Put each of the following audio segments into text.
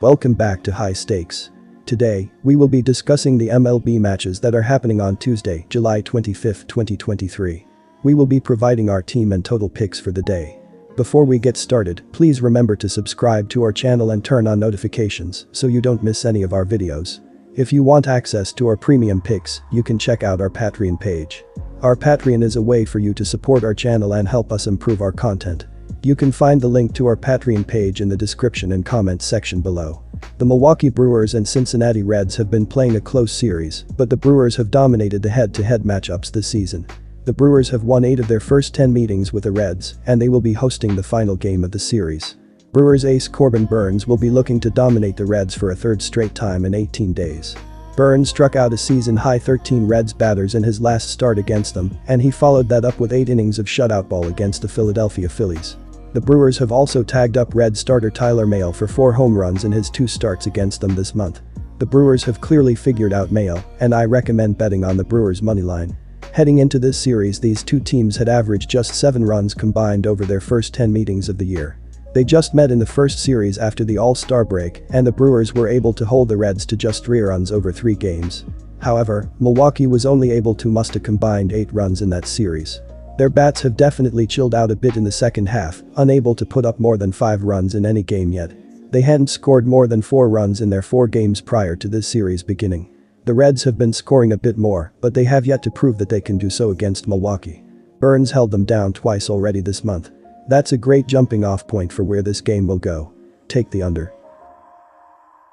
Welcome back to High Stakes. Today, we will be discussing the MLB matches that are happening on Tuesday, July 25, 2023. We will be providing our team and total picks for the day. Before we get started, please remember to subscribe to our channel and turn on notifications so you don't miss any of our videos. If you want access to our premium picks, you can check out our Patreon page. Our Patreon is a way for you to support our channel and help us improve our content. You can find the link to our Patreon page in the description and comments section below. The Milwaukee Brewers and Cincinnati Reds have been playing a close series, but the Brewers have dominated the head-to-head matchups this season. The Brewers have won 8 of their first 10 meetings with the Reds, and they will be hosting the final game of the series. Brewers ace Corbin Burnes will be looking to dominate the Reds for a third straight time in 18 days. Burnes struck out a season-high 13 Reds batters in his last start against them, and he followed that up with 8 innings of shutout ball against the Philadelphia Phillies. The Brewers have also tagged up Red starter Tyler Mahle for 4 home runs in his 2 starts against them this month. The Brewers have clearly figured out Mahle, and I recommend betting on the Brewers moneyline. Heading into this series, these two teams had averaged just 7 runs combined over their first 10 meetings of the year. They just met in the first series after the All-Star break, and the Brewers were able to hold the Reds to just 3 runs over 3 games. However, Milwaukee was only able to muster a combined 8 runs in that series. Their bats have definitely chilled out a bit in the second half, unable to put up more than 5 runs in any game yet. They hadn't scored more than 4 runs in their 4 games prior to this series beginning. The Reds have been scoring a bit more, but they have yet to prove that they can do so against Milwaukee. Burnes held them down twice already this month. That's a great jumping off point for where this game will go. Take the under.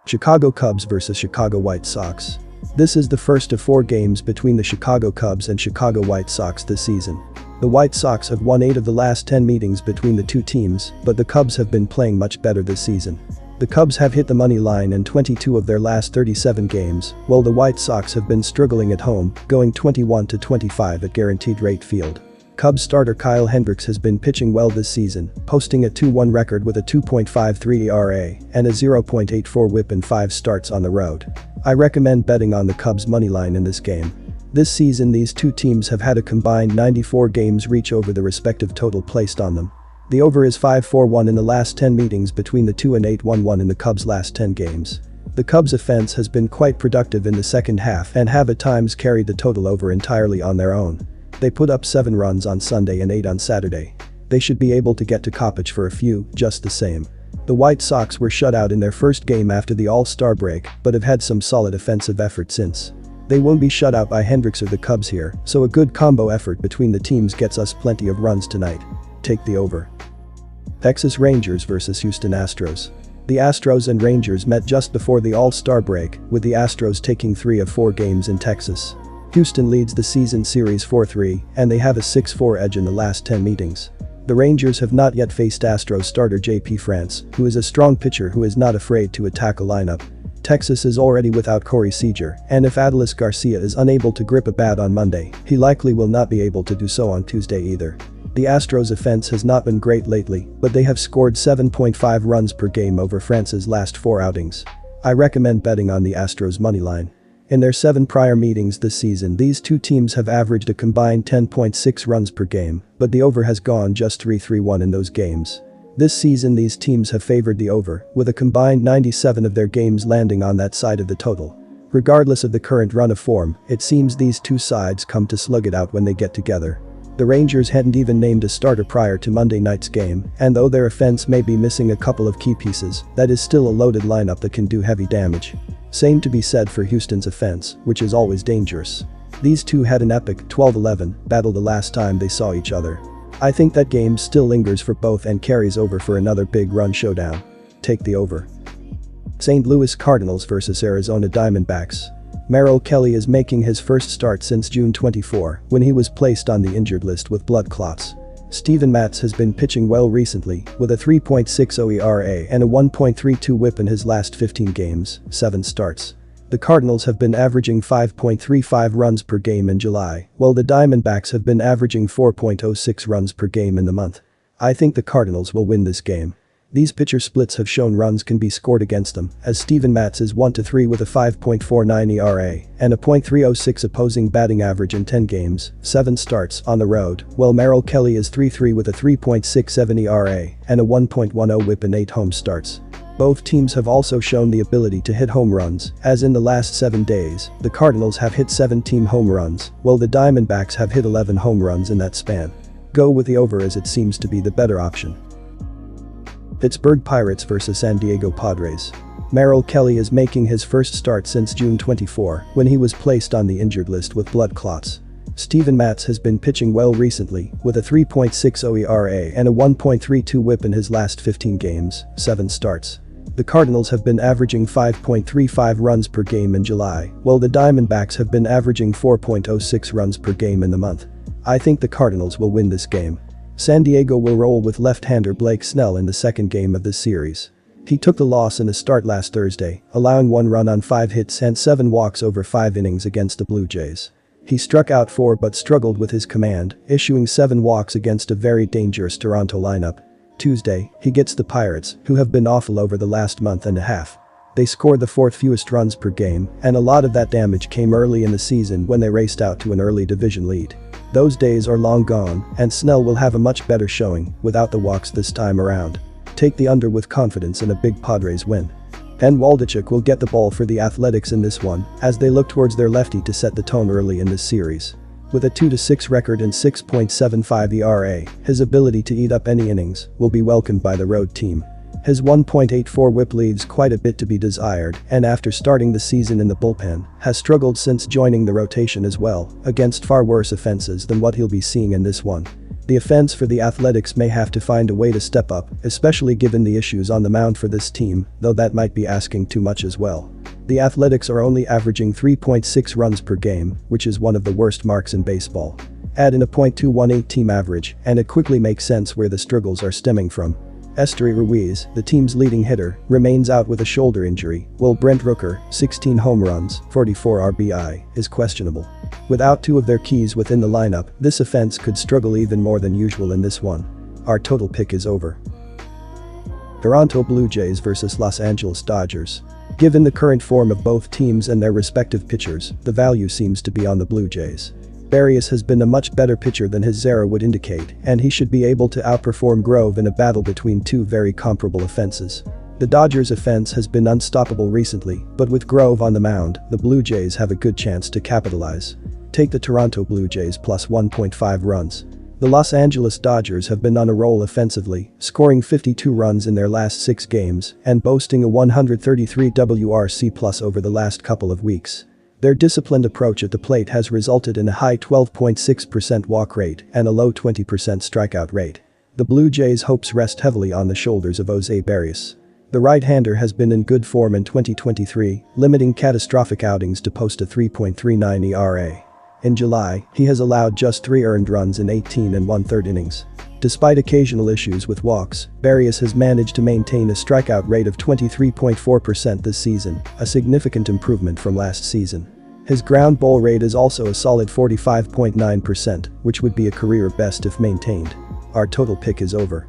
Chicago Cubs vs Chicago White Sox. This is the first of 4 games between the Chicago Cubs and Chicago White Sox this season. The White Sox have won 8 of the last 10 meetings between the two teams, but the Cubs have been playing much better this season. The Cubs have hit the money line in 22 of their last 37 games, while the White Sox have been struggling at home, going 21-25 at Guaranteed Rate Field. Cubs starter Kyle Hendricks has been pitching well this season, posting a 2-1 record with a 2.53 ERA and a 0.84 WHIP in 5 starts on the road. I recommend betting on the Cubs moneyline in this game. This season, these two teams have had a combined 94 games reach over the respective total placed on them. The over is 5-4-1 in the last 10 meetings between the two and 8-1-1 in the Cubs' last 10 games. The Cubs' offense has been quite productive in the second half and have at times carried the total over entirely on their own. They put up 7 runs on Sunday and 8 on Saturday. They should be able to get to Kopech for a few, just the same. The White Sox were shut out in their first game after the All-Star break, but have had some solid offensive effort since. They won't be shut out by Hendricks or the Cubs here, so a good combo effort between the teams gets us plenty of runs tonight. Take the over. Texas Rangers vs Houston Astros. The Astros and Rangers met just before the All-Star break, with the Astros taking 3 of 4 games in Texas. Houston leads the season series 4-3, and they have a 6-4 edge in the last 10 meetings. The Rangers have not yet faced Astros starter JP France, who is a strong pitcher who is not afraid to attack a lineup. Texas is already without Corey Seager, and if Adolis Garcia is unable to grip a bat on Monday, he likely will not be able to do so on Tuesday either. The Astros' offense has not been great lately, but they have scored 7.5 runs per game over France's last 4 outings. I recommend betting on the Astros moneyline. In their 7 prior meetings this season, these two teams have averaged a combined 10.6 runs per game, but the over has gone just 3-3-1 in those games. This season, these teams have favored the over, with a combined 97 of their games landing on that side of the total. Regardless of the current run of form, it seems these two sides come to slug it out when they get together. The Rangers hadn't even named a starter prior to Monday night's game, and though their offense may be missing a couple of key pieces, that is still a loaded lineup that can do heavy damage. Same to be said for Houston's offense, which is always dangerous. These two had an epic 12-11 battle the last time they saw each other. I think that game still lingers for both and carries over for another big run showdown. Take the over. St. Louis Cardinals vs Arizona Diamondbacks. Merrill Kelly is making his first start since June 24, when he was placed on the injured list with blood clots. Steven Matz has been pitching well recently, with a 3.60 ERA and a 1.32 WHIP in his last 15 games, 7 starts. The Cardinals have been averaging 5.35 runs per game in July, while the Diamondbacks have been averaging 4.06 runs per game in the month. I think the Cardinals will win this game. These pitcher splits have shown runs can be scored against them, as Steven Matz is 1-3 with a 5.49 ERA and a .306 opposing batting average in 10 games, 7 starts on the road, while Merrill Kelly is 3-3 with a 3.67 ERA and a 1.10 WHIP in 8 home starts. Both teams have also shown the ability to hit home runs, as in the last 7 days, the Cardinals have hit 17 home runs, while the Diamondbacks have hit 11 home runs in that span. Go with the over as it seems to be the better option. Pittsburgh Pirates vs San Diego Padres. Merrill Kelly is making his first start since June 24, when he was placed on the injured list with blood clots. Steven Matz has been pitching well recently, with a 3.60 ERA and a 1.32 WHIP in his last 15 games, 7 starts. The Cardinals have been averaging 5.35 runs per game in July, while the Diamondbacks have been averaging 4.06 runs per game in the month. I think the Cardinals will win this game. San Diego will roll with left-hander Blake Snell in the second game of this series. He took the loss in a start last Thursday, allowing 1 run on 5 hits and 7 walks over 5 innings against the Blue Jays. He struck out 4 but struggled with his command, issuing 7 walks against a very dangerous Toronto lineup. Tuesday, he gets the Pirates, who have been awful over the last month and a half. They scored the 4th fewest runs per game, and a lot of that damage came early in the season when they raced out to an early division lead. Those days are long gone, and Snell will have a much better showing, without the walks this time around. Take the under with confidence in a big Padres win. And Waldichuk will get the ball for the Athletics in this one, as they look towards their lefty to set the tone early in this series. With a 2-6 record and 6.75 ERA, his ability to eat up any innings will be welcomed by the road team. His 1.84 WHIP leaves quite a bit to be desired, and after starting the season in the bullpen, has struggled since joining the rotation as well, against far worse offenses than what he'll be seeing in this one. The offense for the Athletics may have to find a way to step up, especially given the issues on the mound for this team, though that might be asking too much as well. The Athletics are only averaging 3.6 runs per game, which is one of the worst marks in baseball. Add in a .218 team average, and it quickly makes sense where the struggles are stemming from. Esteury Ruiz, the team's leading hitter, remains out with a shoulder injury, while Brent Rooker, 16 home runs, 44 RBI, is questionable. Without 2 of their keys within the lineup, this offense could struggle even more than usual in this one. Our total pick is over. Toronto Blue Jays vs Los Angeles Dodgers. Given the current form of both teams and their respective pitchers, the value seems to be on the Blue Jays. Barrios has been a much better pitcher than his ERA would indicate, and he should be able to outperform Grove in a battle between 2 very comparable offenses. The Dodgers' offense has been unstoppable recently, but with Grove on the mound, the Blue Jays have a good chance to capitalize. Take the Toronto Blue Jays plus 1.5 runs. The Los Angeles Dodgers have been on a roll offensively, scoring 52 runs in their last 6 games and boasting a 133 WRC+ over the last couple of weeks. Their disciplined approach at the plate has resulted in a high 12.6% walk rate and a low 20% strikeout rate. The Blue Jays' hopes rest heavily on the shoulders of Jose Barrios. The right-hander has been in good form in 2023, limiting catastrophic outings to post a 3.39 ERA. In July, he has allowed just 3 earned runs in 18 1/3 innings. Despite occasional issues with walks, Barrios has managed to maintain a strikeout rate of 23.4% this season, a significant improvement from last season. His ground ball rate is also a solid 45.9%, which would be a career best if maintained. Our total pick is over.